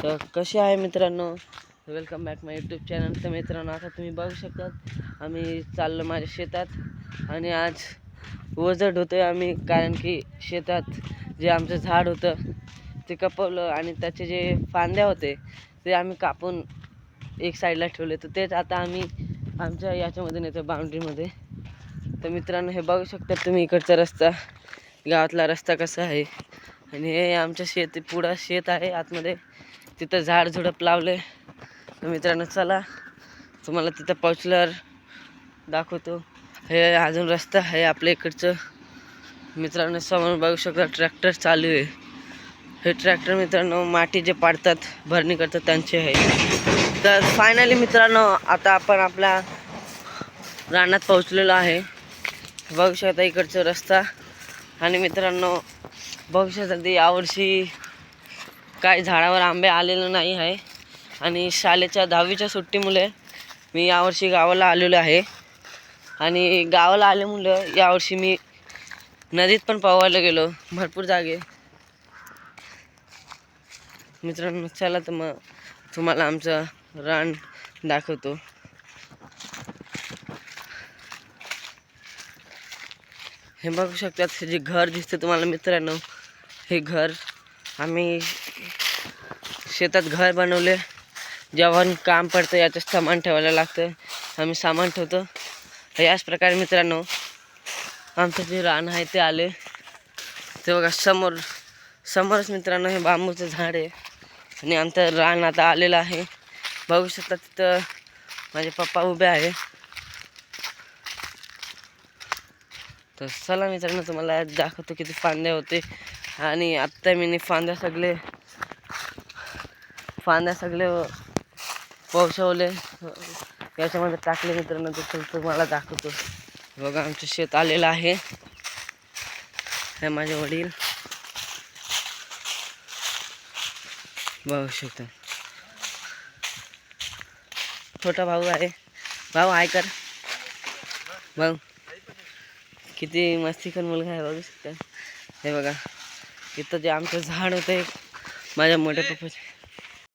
तर कसे आहे मित्रांनो, वेलकम बॅक माय यूट्यूब चॅनल. तर मित्रांनो, आता तुम्ही बघू शकतात आम्ही चाललो माझ्या शेतात आणि आज वजट होतोय आम्ही, कारण की शेतात जे आमचं झाड होतं ते कपवलं आणि त्याचे जे फांद्या होते ते आम्ही कापून एक साईडला ठेवले. तर तेच आता आम्ही आमच्या याच्यामध्ये नेतो, बाउंड्रीमध्ये. तर मित्रांनो, हे बघू शकता तुम्ही इकडचा रस्ता, गावातला रस्ता कसा आहे. आणि हे आमच्या शेत, पुढं शेत आहे आतमध्ये, तिथं झाड झुडप लावले. तर मित्रांनो, चला तुम्हाला तिथं पोचल्यावर दाखवतो. हे अजून रस्ता आहे आपल्या इकडचं. मित्रांनो, समोर बघू शकता ट्रॅक्टर चालू आहे. हे ट्रॅक्टर मित्रांनो माती जे पाडतात, भरणी करतात त्यांचे आहे. तर फायनली मित्रांनो, आता आपण आपल्या रानात पोहोचलेलो आहे. बघू शकता इकडचा रस्ता. आणि मित्रांनो, बघू शकता यावर्षी काही झाडावर आंबे आलेले नाही आहे. आणि शाळेच्या 10वीच्या सुट्टीमुळे मी यावर्षी गावाला आलेलो आहे. आणि गावाला आल्यामुळं यावर्षी मी नदीत पण पोहायला गेलो, भरपूर जागे. मित्रांनो, चला तर मग तुम्हाला आमचं रान दाखवतो. हे बघू शकतात, जे घर दिसते तुम्हाला मित्रांनो, हे घर आम्ही शेतात घर बनवले. जेव्हा काम पडतं याचं सामान ठेवायला लागतं, आम्ही सामान ठेवतो. याच प्रकारे मित्रांनो आमचं जे रान आहे ते आले. ते बघा समोरच मित्रांनो हे बांबूचं झाड आहे. आणि आमचं रान आता आलेलं आहे. बघू शकता तिथं माझे पप्पा उभे आहे. तर चला मित्रांनो, तुम्हाला दाखवतो किती फांद्या होते. आणि आत्ता मी फांद्या सगळे पोहोचवले, याच्यामध्ये टाकले मित्रांनो. तर तुम्हाला दाखवतो. बघा आमचं शेत आलेलं आहे. हे माझे वडील बघू शकता. छोटा भाऊ आहे. भाऊ आहे कर भाऊ, किती मस्तीकर मुलगा आहे, बघू शकता. हे बघा इथं जे आमचं झाड होतं, माझ्या मोठ्या पप्पाचे